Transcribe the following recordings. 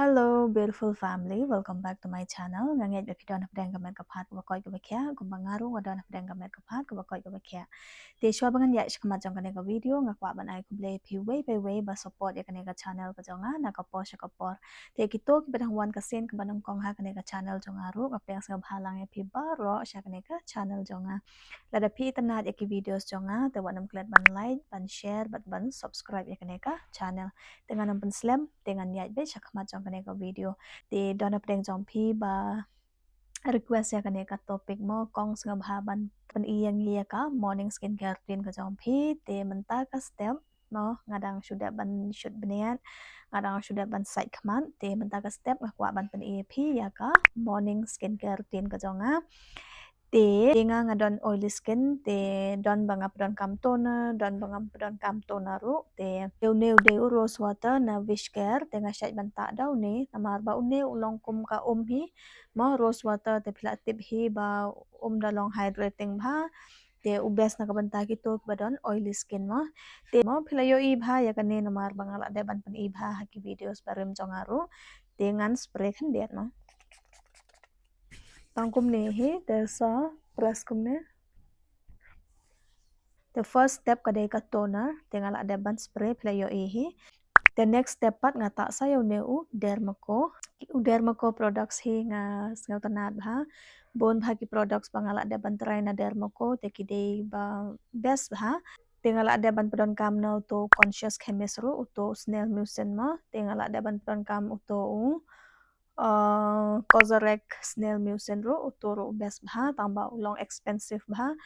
Hello, beautiful family. Welcome back to my channel. Ngangit ba kita na pedang gamay kapat ko koy ko bakya, kumbangaru ngada na pedang gamay kapat ko koy ko bakya. Te shwa bangan ya shkama jong kanega video ngakwa ban ai kuble pi way by way ba support ya kanega channel ka jonga na ka post ka por. Te kito ki pedang wan kasen ka banang kong ha kanega channel jonga ru ka pedang sa halang ya pi baro sha kanega channel jonga. Lada pi tanat ya ki videos jonga te wanam klet ban like, ban share, ban subscribe ya kanega channel. Dengan nampen slam dengan niat be shakmat jong kaneka video di dona pedeng jong pi ba request ya kaneka topik mo kong sngam haban pen iyang lia ka morning skincare routine ka jong pi te menta ka step mo ngadang sudah ban shoot benian ngadang sudah ban site kman te menta ka step ngakwa ban pen iya pi ya ka morning skincare routine ka jonga te nga ngadon oily skin te don bangap don kam toner don bangap don kam toner ru te neu rose water na wish care te nga syait banta daw ni namar ba une ulong kum ka hi mo rose water te pila tip hi ba dalong hydrating ba te ubes na kabanta kito ba don oily skin mo te mo pila yo ibha ya kane namar bangala de ban pan ibha haki videos barim jongaru te ngan spray kan diet mo tangkum ne hi desa press kum ne the first step kadai ka toner tinggal ada ban spray playo hi the next step pat ngata sayo neu dermako products hi nga sngau tanat ha bon bhagi products bangala ada ban try na dermako te kidei ba best ha tinggal ada ban pedon kam no to conscious chemist ru to snail mucin ma tinggal ada ban pedon kam to Kozarek snail mucin ru utoro best bha tambah ulong expensive bha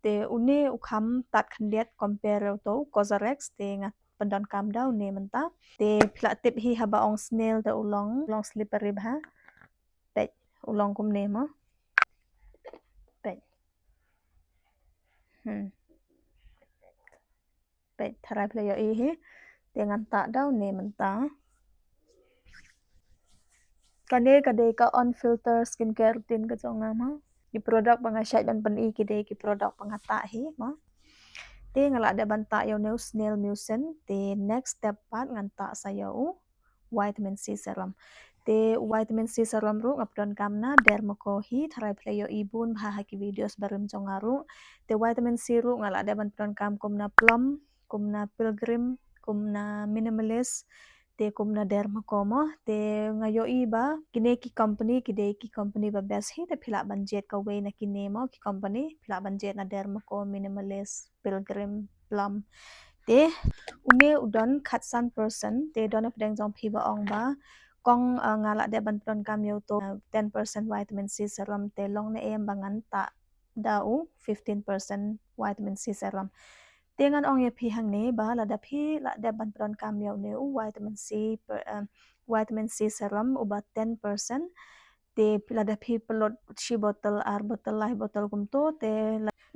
te une ukham tat khandiat compare to Kozarek te ngat pendon kam dau ne menta te pla tip hi haba ong snail te ulong slippery bha te ulong kum ne mo te te tharai playo hi te ngan ta dau ne menta kane kadai ka on filter skincare routine ka jonga ma ki produk banga syait ban pen i kidei ki produk pangata hi ma te ngala ada banta yo neu snail mucin te next step pat nganta sayo vitamin C serum te vitamin C serum ru ngapdon kamna dermako hi tharai playo ibun bha haki videos barum jongaru te vitamin C ru ngala ada ban pdon kam kumna plum kumna pilgrim kumna minimalist te kumna dermako mo te ngayo iba kine ki company ba best hi te phila banjet ka way na kine mo ki company phila banjet na dermako minimalist pilgrim plum te une udon khatsan person te don pedeng jong phi ba ong ba kong ngala de ban pron kam yo to 10% vitamin C serum te long na em bangan ta dau 15% vitamin C serum tengan ong ye phi hang ne ba la da phi la da ban pron kam yo ne vitamin C serum uba 10% te la da phi pelot shi bottle ar bottle lai bottle kum to te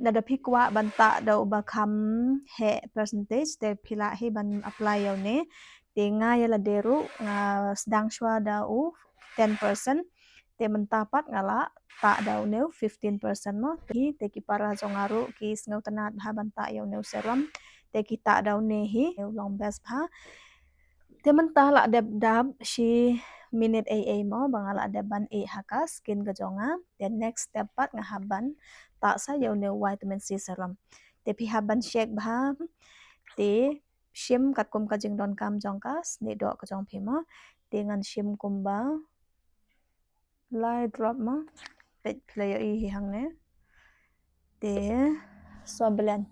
la da phi kwa banta da uba kham he percentage te phila hi ban apply yo ne te nga ya la deru nga sedang shwa da u 10% te mentapat ngala ta da neu 15% mo te ki para jongaru ki snau tanat ha banta yo neu serum te ki ta da ne hi long best ha te mentah la dab dab shi minute AA mo bangala ada ban e haka skin gajonga the next step pat ngahaban ta sa yo ne vitamin C serum te pi haban shake bha te shim kat kum ka jing don kam jong kas ne do ka jong phi mo te ngan shim kum ba lai drop mo te play i hi hang ne te so blend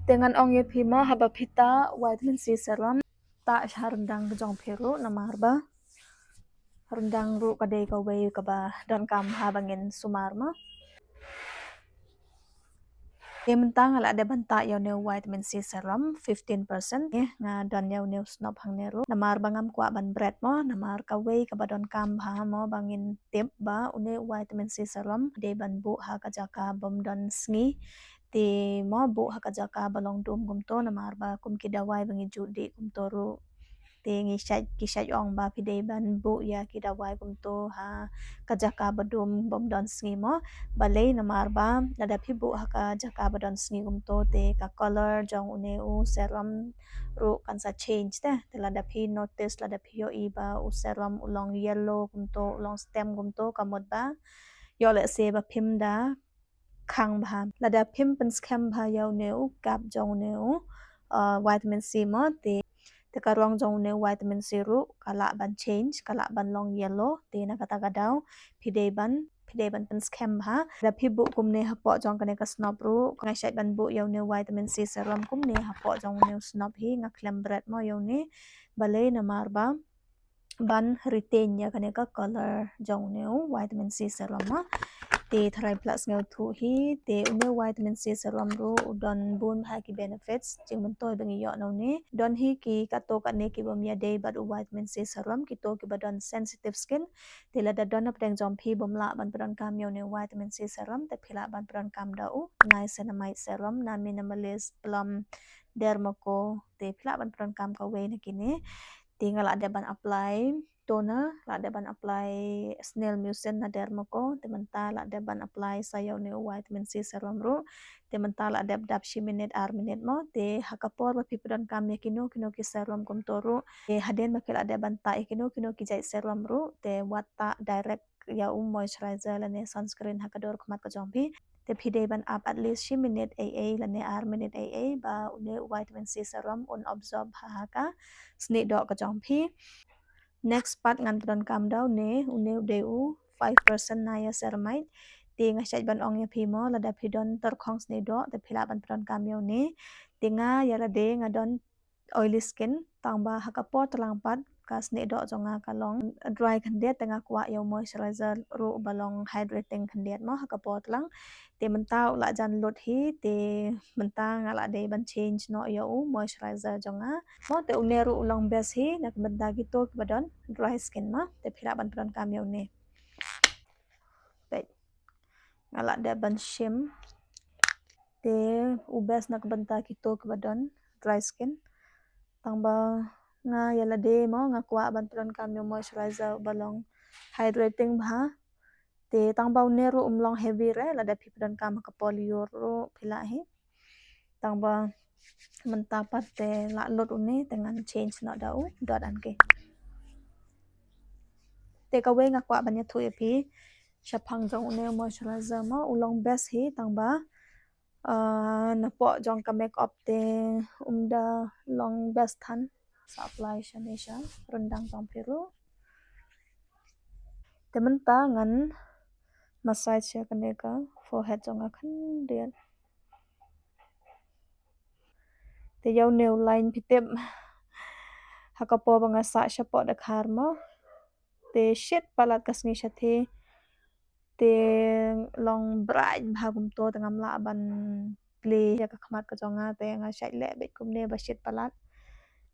dengan ong ye phi mo haba phita vitamin C serum ta rendang jong phiru namar ba rendang ru kadai ka way ka ba don kam ha bangin sumar ma mentang ala ada banta yo ne vitamin C serum 15% nga don yo ne snop hang ne ru namar bangam kwa ban bread mo namar ka way ka ba don kam ha mo bangin tip ba une vitamin C serum de ban bu ha ka jaka bom don sngi ti mo bu ha ka jaka balong dum gum to namar ba kum ki dawai bangi judi kum to ru te ngi shaj ong ba pide ban bu ya kidawai kumto ha kajaka badum bom don sngi mo balei namar ba nada phibu haka jaka badon sngi kumto te ka color jong une u serum ru kansa change te lada phi notice lada phi yo iba u serum ulong yellow kumto ulong stem kumto kamot ba yo le se ba phim da khang ba lada phim pen scam ba yo neu kap jong neu vitamin C mo te karong jong ne vitamin C ru kala ban change kala ban long yellow te na kata kadau pide ban pen scam ha da phi bu kum ne hapo jong kane ka snop ru ngai shai ban bu yo ne vitamin C serum kum ne hapo jong ne snop hi nga klem bread mo yo ne balai na mar ba ban retain ya kane ka color jong ne vitamin C serum ma te thrai plus ngau thu hi te une vitamin C serum ru don bun ha ki benefits jing mun toy bangi yo no ne don hi ki ka to ka ne ki bom ya day but vitamin C serum ki to ki badon sensitive skin te la da don ap deng jom phi bom la ban pran kam yo ne vitamin C serum te phila ban pran kam da u niacinamide serum na minimalist plum dermaco te phila ban pran kam ka we ne ki ne tinggal ada ban apply toner la ada ban apply snail mucin na dermako tementa la ada ban apply sayo ne vitamin C serum ru tementa la ada dap shiminit ar minute mo te hakapor ba pipidon kam kino ki serum kum toru te haden ba kila ada ban ta kino ki jai serum ru te wata direct ya moisturizer la ne sunscreen hakador kumat ko jompi te pide ban up at least shiminit AA la ne ar minute AA ba une vitamin C serum un absorb haka sni dok ko jompi next part ngan pron kam daw ne une deu 5% naya ceramide ti nga shaj ban ong ya phimo la da phidon tor khong sne do te phila ban pron kam yo ne tinga ya la de nga don oily skin tangba hakapot lang pat ka sne do jonga kalong dry khandet tanga kwa yo moisturizer ru balong hydrating khandet mo hakapot lang te mentau la jan lot hi te mentang ala de ban change no yo moisturizer jonga mo te uneru ulong bes hi nak benda gitu badon dry skin ma te phira ban pran kam yo ne te ala de ban shim te ubes nak benda gitu badon dry skin tangba nga yala de mo nga kwa ban pran kam yo moisturizer balong hydrating ba te tangba uneru umlong heavy re la de pipran kam ka polio ro phila hi tangba mentapat te la lot une dengan change no dau dot an ke te ka we nga kwa ban ya thu pi shapang jong une moisturizer mo ulong best hi tangba na po jong ka make up te umda long best than supply shanisha rendang tong piru te menta ngan massage ya kane ka forehead jong khan dia te yaw new line pitep hakapo banga sa shapo da kharma te shit palat kasngi shathe te long bright bhagum to tengam la ban play ya ka khmat ka jonga te nga shai le bet kum ne ba shit palat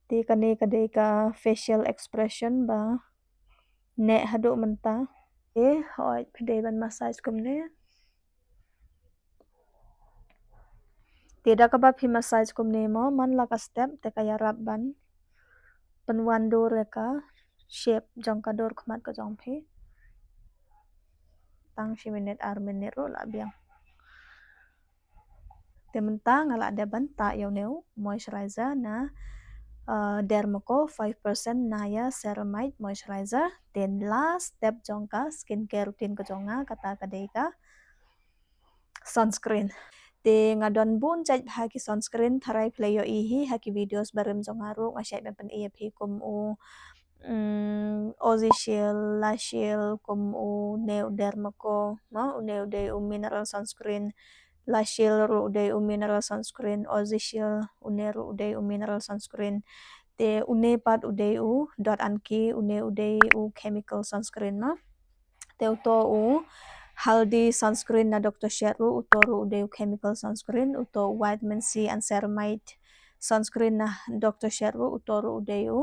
te kane ka de ka facial expression ba ne hado menta e hoi phide ban massage kum ne te da ka ba phi massage kum ne mo man la ka step te ka ya rap ban penwan do re ka shape jong ka dor khmat ka jong phi tang shi minute ar minute ro la biang tementa ngala ada banta yo neu moisturizer na dermaco 5% naya ceramide moisturizer then last step jongka skincare routine ko jonga kata kadeka sunscreen te ngadon bun chai haki sunscreen tharai play yo ihi haki videos barim jongaru ngasai ben ep kum u Ozy Shield, La Shield, kum u neu dermaco ma u neu de u mineral sunscreen La Shield ru de u mineral sunscreen Ozy Shield uneru de u mineral sunscreen te une pat ude u dot anki une ude u chemical sunscreen ma te uto u haldi sunscreen na Dr. Sheru utoru ude u chemical sunscreen uto vitamin C and ceramide sunscreen na Dr. Sheru utoru ude u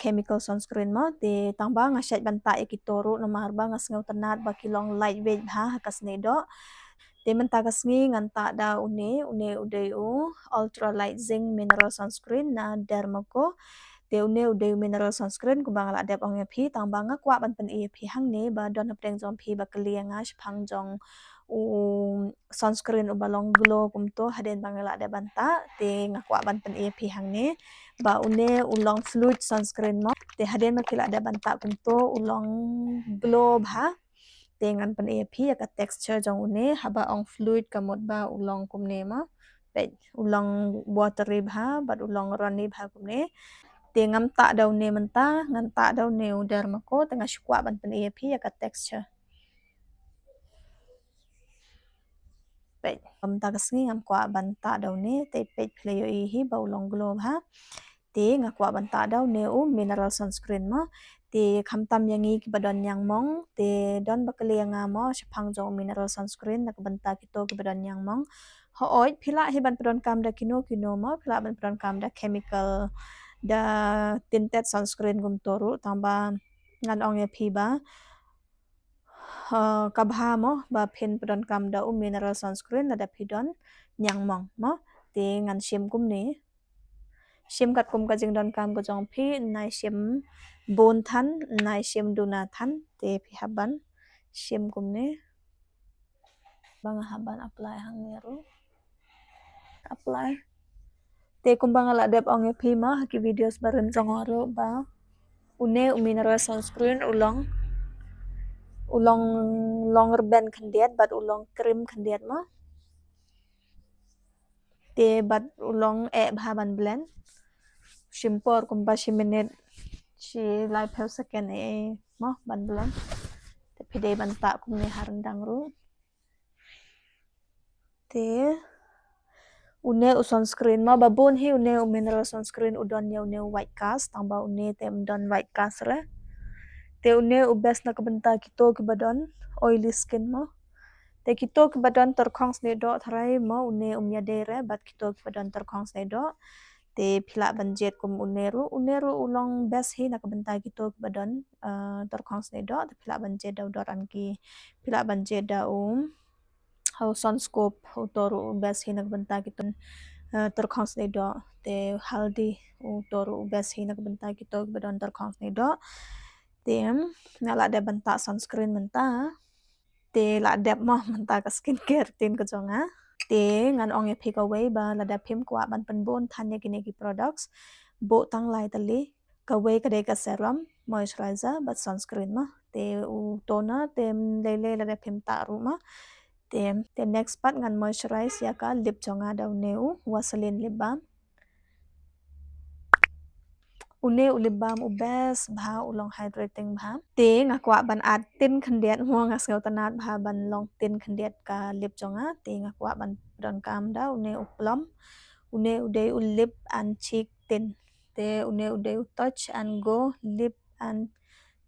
chemical sunscreen ma te tangba nga shat banta ikitoru na marba nga sngaw tanat ba kilong lightweight ha kasnedo te menta kasngi nganta da une ude u ultra light zinc mineral sunscreen na dermaco te une ude mineral sunscreen ku bang la dep ong phi tang bang kwa ban pen e phi hang ne ba don apreng jom phi ba klianga phang jong u sunscreen u balong glow kum to haden bang la de banta te ngakwa ban pen e phi hang ne ba une ulong fluid sunscreen mo te haden ma phila de banta kum to ulong glow bha dengan pen e phi ka texture jong une haba ong fluid kamot ba ulong kum ne ma pe ulong watery bha ba ulong runny bha kum ne te ngam ta daw ne menta ngan ta daw ne udar mako tengah shukwa ban pen e phi ka texture pe ta kasngi ngam kwa ban ta daw ne te pe playo e hi ba ulong glow ha te ngakwa ban ta daw ne u mineral sunscreen ma te khamtam yangi ki badon yang mong te don bakle nga mo shapang jong mineral sunscreen nak banta ki to ki badon yang mong ho oi phila hi ban padon kam da kino kino mo phila ban padon kam da chemical da tinted sunscreen gum toru tamba ngan ong e phi ba kabha mo ba phin padon kam da u mineral sunscreen la da phidon nyang mong mo te ngan shim kum ni shim kat kum ka jing don kam ko jong phi nai shim bon than nai shim duna than te phi haban shim kum ni bang haban apply hang ni ru apply te kum bang la dep ong e phi ma ki videos barim jong ro ba une mineral sunscreen ulong ulong longer band khandiat bat ulong krim khandiat ma te bat ulong e bhaban blend shimpor kumpa shiminit shi live health second e ma ban blend te phide ban ta kumne harandang ru te une u sunscreen ma babon hi une u mineral sunscreen udon ne une white cast tamba une tem don white cast re te une u best na kabanta kito ki badon oily skin mo te kito ki badon terkhong sne do tharai mo une umya de re bat kito ki badon terkhong sne do te phila banjet kum uneru ulong best hi na kabanta kito ki badon terkhong sne do te phila banjet da dor an ki phila banjet da how sunscope toru best hi na kabanta kito terkhong sne do te haldi toru best hi na kabanta kito ki badon terkhong sne do tem nala de banta sunscreen menta te la dep mo menta ka skincare tin ko jonga te ngan ong e pick away ba la da phim kwa ban pan bon than ne kine ki products bo tang lai tali ka way ka de ka serum moisturizer but sunscreen ma te u toner te le la da phim ta ru ma te next part ngan moisturize ya ka lip jonga da neu vaseline lip balm une lip balm u best bha ulong hydrating bha te ngakwa ban at tin khandiat mo nga sngau tanat bha ban long tin khandiat ka lip jonga te ngakwa ban don kam da une plum une ude lip and cheek tin te une ude touch and go lip and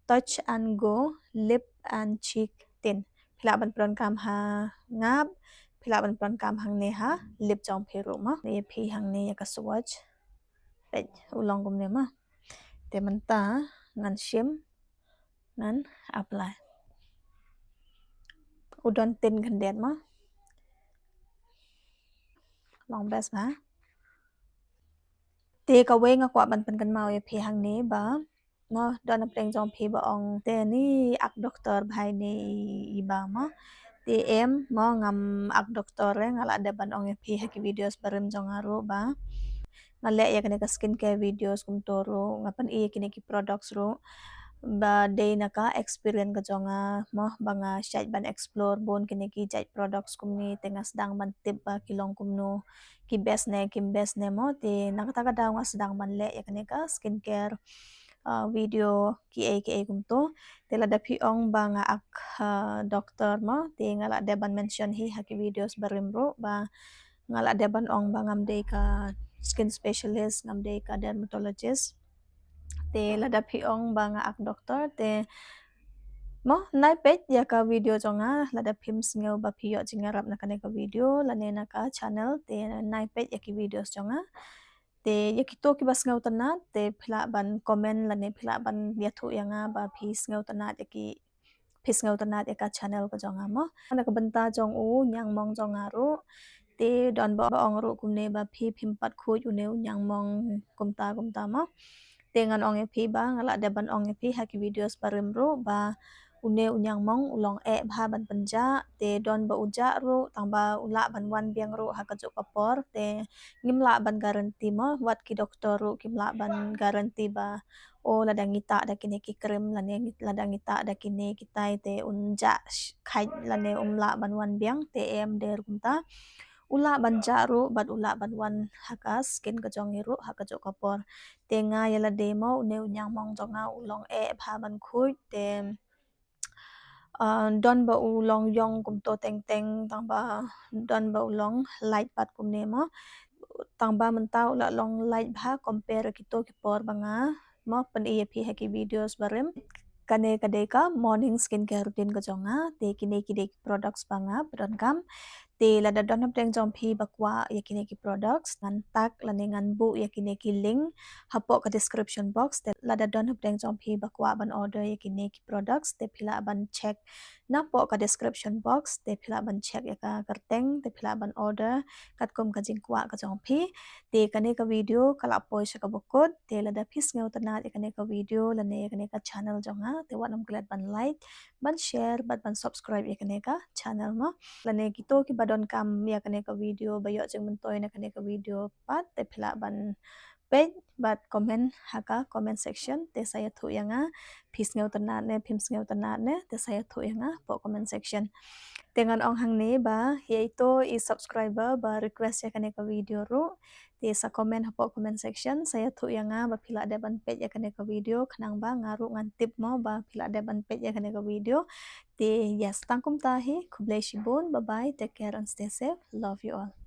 touch and go lip and cheek tin phila ban pron kam ha ngap phila ban pron kam hang ne ha lip jong phiru ma ne phi hang ne ya ka swatch pe ulong kum ne ma te menta ngan shim ngan apply udon tin khandiat ma long best ba te ka we nga kwa ban pan kan mau e phi hang ne ba mo don na pleng jong phi ba ong te ni ak doctor bhai ni i ba ma te em mo ngam ak doctor re ngala de ban ong e phi ha ki videos barim jong aro ba ngale ya kene ka skincare videos kum toro ngapan i kene ki products ro ba day naka experience ka jonga mo banga shaj ban explore bon kene ki jaj products kum ni tengas dang ban tip ba kilong kum no ki best ne kim best ne mo te nakata ka daw nga sedang ban le ya kene ka skincare video ki kum to te la da pi ong banga ak doctor mo te ngala de ban mention hi ha ki videos barim ro ba ngala de ban ong bangam de ka skin specialist ngam de ka dermatologist te lada phi ong banga ak doctor te mo nai pet ya ka video jonga lada phim sngeu ba phi yo jinga rap na kane ka video la ne na ka channel te nai pet ya ki videos jonga te ya ki to ki bas ngeu tana te phila ban comment la ne phila ban ya thu yanga ba phi sngeu tana ya ki phis ngeu tana ya ka channel ko jonga mo na ka banta jong u nyang mong jonga ru te don ba ong ru kum ne ba phi phim pat khu u ne nyang mong kum ta mo dengan ong epi ba ngala deban ong epi haki videos barim ru ba une unyang mong ulong ba ban penja te don ba uja ru tangba ula ban wan biang ru haka juk kapor te ngimla ban garanti mo wat ki doktor ru kimla ban garanti ba o ladang ngita da kini ki krim lane ladang ngita da kini kitai te unja khai lane umla ban wan biang te em der kunta ula ban jaru bat ula ban wan haka skin ka jong iru haka juk kapor tenga yala demo une unyang mong jonga ulong ba ban khui te don ba ulong yong kum to teng teng tang ba don ba ulong light pat kum nemo tang ba mentau la long light ba compare kito ki por banga mo pen iya pi haki videos barem kane kade ka morning skincare routine ko jonga te kine kide products banga prodon kam te lada don deng jom phi bakwa yakine ki products ngan tak lane ngan bu yakine ki link hapo ka description box te lada don deng jom phi bakwa ban order yakine ki products te phila ban check na po ka description box te phila ban check ya ka kerteng te phila ban order kat kom ka jingkwa ka jom phi te kane ka video kala poi sha ka bokot te lada phis ngeu tanat yakane ka video lane yakane ka channel jonga te wanam klat ban like ban share ban subscribe yakane ka channel mo lane kito ki badon kam ya kane ka video bayo jeng mentoy na kane ka video pat te phila ban page bat comment haka comment section te saya thu yanga phis ngeu tanat ne phims ngeu tanat ne te saya thu yanga po comment section dengan ong hang ne ba yaitu i subscriber ba request ya kane ka video ru te sa comment hapo comment section saya thu yanga ba phila de ban page ya kane ka video khnang ba ngaru ngan tip mo ba phila de ban page ya kane ka video te yes tangkum tahi kublai shibun bye bye take care and stay safe love you all